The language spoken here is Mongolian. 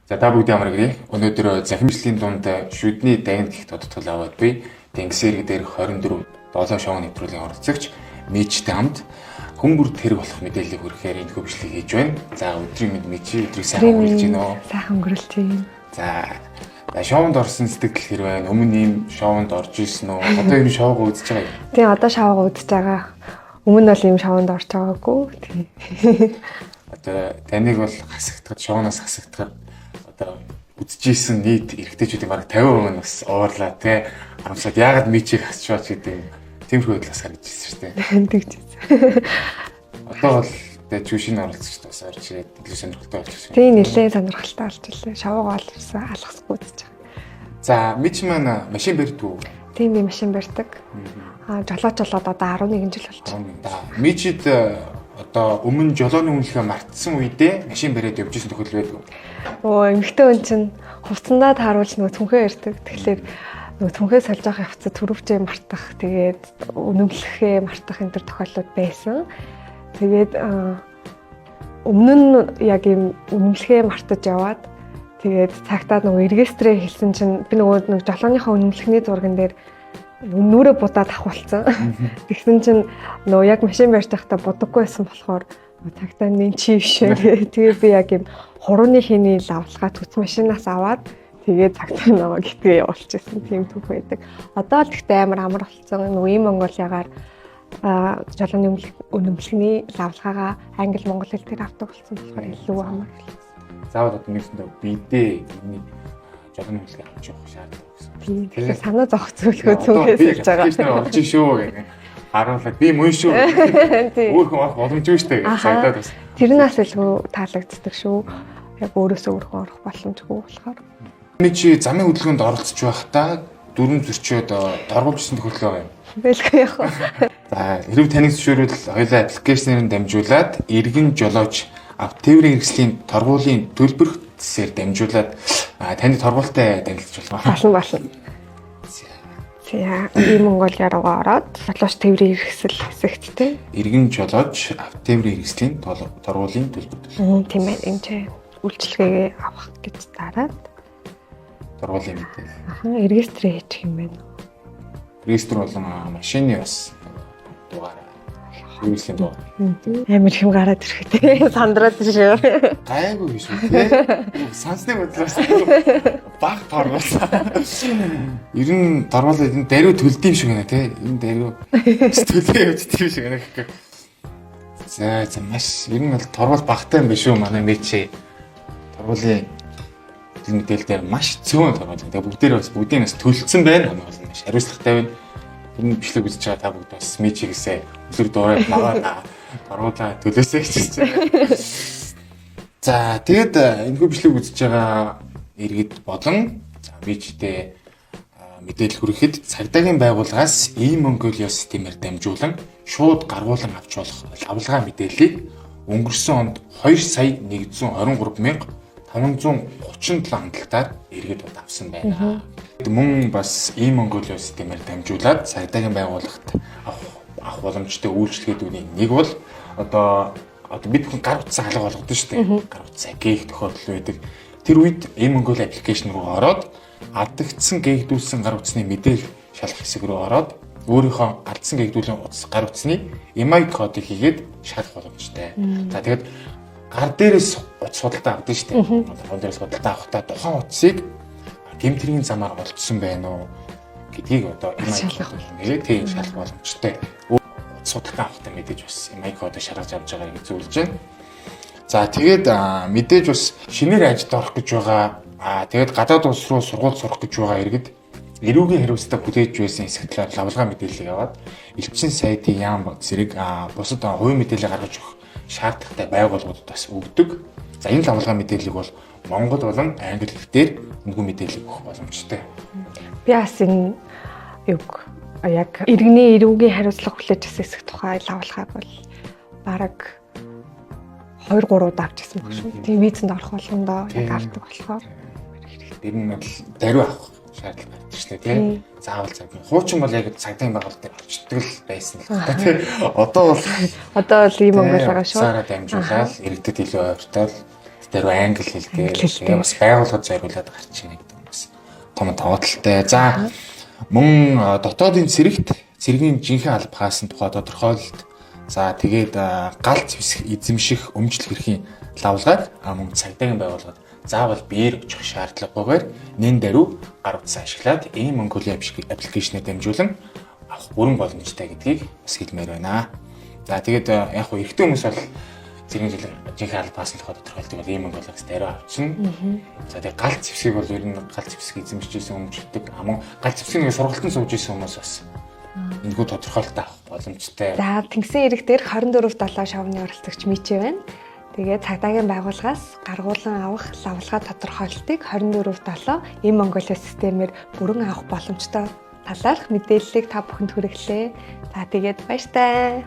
За та бүгд ямар гэрээ? Өнөөдөр захимжлын дунд шүдний дайнд гих тодтгол аваад би Тэнгисэрэг дээр 24 7 шоу нэвтрүүлгийн оролцогч Мичтэй хамт хүн бүрд хэрэг болох мэдээллийг хүргэхээр энэ хөвчлийг хийж байна. За өдрийн мэд Мичи өдрийг сайн өнгөрүүлж байна уу? Сайхан өнгөрүүлж байна. За шоунд орсон сэтгэл хэр байна? Өмнө ийм шоунд орж ирсэн үү? Одоо энэ шоуг үзэж байгаа юм. Тийм одоо шоуг үзэж байгаа. Өмнө бол ийм шоунд орж байгаагүй. Тийм. Одоо таныг бол хасагдахад шоунаас хасагдахад одоо үзчихсэн нийт эрэгтэйчүүдийн бараг 50% нь бас уурлаа те. Амсаад яагаад Мичиг хасчаач гэдэг тиймэрхүү байдлаас харагдаж ирсэн шүү дээ. Тэгж. Одоо бол тэ чүшин оролцогч бас орж ирээд илүү сонирхолтой болчихсон. Тийм нэлээд сонирхолтой болж ирлээ. Шоуг ол ирсэн алгасгүй үзэж байгаа. За Мич маань машин барьдаг. Тийм би машин барьдаг. Жолооч болоод одоо 11 жил болчихсон. Мичид одоо өмнө жолооны үнэлгээ мартсан үедээ машин бариад явж исэн тохиол байдаг. Эмэгтэй хүн чинь хувцсандаа тааруулж нөгөө түнхээ ярьдаг. Тэгэхээр нөгөө түнхээ сольж авах явцад төрөвчөө мартах, тэгээд үнэмлэхээ мартах энэ төр тохиолдол байсан. Тэгээд өмнө нь яг ийм үнэмлэхээ мартаж яваад тэгээд цагтаа нөгөө регистрээ хэлсэн чинь би нөгөө жолооныхоо үнэмлэхний зурган дээр нүрээ будаад авахулсан. Тэгсэн чинь нөгөө яг машин барьж байхдаа будаггүй байсан болохоор цагтаа нэг чи бишээ. Тэгээ би яг юм хурууны хийний лавлгаа төц машинаас аваад тэгээд цагтаа нөгөө гитгээ явуулчихсан тийм түүх байдаг. Одоо л гэхдээ амар амар болсон. Нөгөө ийм Монголиагаар жолооны үнэмлэхний лавлгаагаа англи монгол хэл дээр авдаг болсон болохоор илүү амар болсон. Заавал одоо нэгсэндээ бидээ миний жолооны үнэлгээ авч явах шаардлага гэсэн. Тэгэхээр санаа зовх зөвлөгөө зүгээс хэлж байгаа. Тийм орж шүү гэх. Харуулаад би мөн шүү. Өөрхөн орох боломжгүй шүү дээ. Сагдаад бас. Тэрнээс илүү таалагддаг шүү. Яг өөрөөсөө өөрхөн орох боломжгүй болохоор. Чи замын хөдөлгөөнд оролцож байхдаа дүрм зөрчөөд торгуулжсэн тохиолдол байгаа юм. Бэлгүй яг. За, хэрв таныг зөвшөөрвөл хоёулаа аппликейшнээр дамжуулаад иргэн жолооч автотеврийн хэрэгслийн торгуулийн төлбөрт зэсээр дамжуулаад таны торгуультай танилцуулж болно. За, ийм Монголиар руугаа ороод жолооч теврийн хэрэгсэл хэсэгт те. Иргэн жолооч автотеврийн хэрэгслийн торгуулийн төлбөр. Тийм ээ, энэ ч үйлчилгээгээ авах гэж дараад торгуулийн мэдээ. Регистрээ хийчих юм байна. Регистр болон машины бас дугаараа хэрэгслийн дугаар. Амар хэм гараад ирэхтэй сандраад шүү. Гайгүй биш үү те. Сансны бодлоос баг торгуулсан. Ер нь торгуулаад энэ даруй төлдөг юм шиг байна те. Энэ даруй төлөө явдаг юм шиг байна гэх. За маш ер нь бол торгуул багтай юм биш үү манай Мичи. Торгуулийн мэдээлэл дээр маш цөөн торгуул. Тэгээ бүгдээрээ бас бүгдийн бас төлөлдсөн байна. Бол маш хариуцлагатай байна. Энэ бичлэг үзэж байгаа та бүгд бас Мичигсээ өдөр дуурай наваа торгуулаа төлөөсэй гэж байна. За тэгээд энэхүү бичлэг үзэж байгаа иргэд болон Мичтэй мэдээлэл хүрэхэд цагдаагийн байгууллагаас e-Mongolia системээр дамжуулан шууд гаргуулan авч болох лавлгаа мэдээллийг өнгөрсөн онд 2,123,537 хандлалтаар иргэд авсан байна. Мөн бас e-Mongolia системээр дамжуулаад цагдаагийн байгууллагт авах боломжтой үйлчлэгээдүүдийн нэг бол одоо бид хүн гар утсан алга болгодог шүү дээ. Гар утсаа гээх тохиолдол байдаг. Тэр үед e-Mongolia аппликейшн руу ороод алдагдсан гээгдүүлсэн гар утасны мэдээлэл шалгах хэсэг рүү ороод өөрийнхөө алдсан гээгдүүлэн гар утасны EMI кодыг хийгээд шалгах боломжтой. За тэгээд гар дээрээс утас судалтаа авдаг шүү дээ. Гар дээрээс судалтаа авахдаа тухайн утсыг гэмтрийн замаар олцсон байна уу гэдгийг одоо EMI кодоор нэгээд тийм шалгах боломжтой. Судалтаа авахдаа мэдээж бас EMI кодыг шалгаж авч байгааг зөвлөж байна. За тэгээд мэдээж бас шинээр ажилд орох гэж байгаа. Тэгээд гадаад улс руу сургууль сурах гэж байгаа иргэд эрүүгийн хариуцлага хүлээж байсан хэсэг талаар лавлгаа мэдээллийг аваад элчин сайдын яам зэрэг бусад хувийн мэдээлэл гаргаж өгөх шаардлагатай байгууллагуудад бас өгдөг. За энэ лавлгаа мэдээллийг бол монгол болон англи хэлээр үндгүй мэдээлэл өгөх боломжтой. Би бас энэ яг иргэний эрүүгийн хариуцлага хүлээж авсан хэсэг тухай лавлгааг бол бараг 2-3 удаа авчихсан баг шүү. Тийм визэнд орох болгондоо яг авдаг болохоор ер нь бол даруй авах шаардлага гардаг шнэ тий. Заавал цаг. Хуучин бол яг цагдаагийн байгууллага дээр очдөг л байсан л та тий. Одоо бол ийм Монгол байгаа шүү. Сараа дамжуулаад иргэдэд илүү ойртол дээр англи хэлээр тэгээ бас байгууллагад зориулаад гарч ийн гэдэг бас том тоотлолтой. За мөн дотоодын цэргийн жинхэнэ албахаасан тухай тодорхойлолт. За тэгээд галт эзэмших өмчлөх эрхийн лавлагыг мөн цагдаагийн байгууллагад заавал биеэр очих шаардлагагүйгээр нэн даруй гар утсаа ашиглаад ийм мөнгөлийн аппликейшнээр дамжуулан авах бүрэн боломжтой гэдгийг бас хэлмээр байна. За тэгээд яг хөө эрэгтэй хүмүүс бол цэргийн жинхэнэ албаасан тухай тодорхойлдог бол ийм мөнгөлагс даруй авчна. За тэгээд галт зэвсгийг бол ер нь галт зэвсгийг эзэмшижсэн өмчлөдөг амун галт зэвсгийн сургалтанд сууж исэн хүмүүс бас энэгүй тодорхойлолт авах боломжтой. За тэнгисийн ирэх дээр 24/7 шавны оролцогч Мичээ байна. Тэгээд цагдаагийн байгууллагаас гаргуулan авах лавлгаа тодорхойлолтыг 24/7 ийм Монголиа системээр бүрэн авах боломжтой талаарх мэдээллийг та бүхэнд хүргэлээ. За тэгээд баяртай.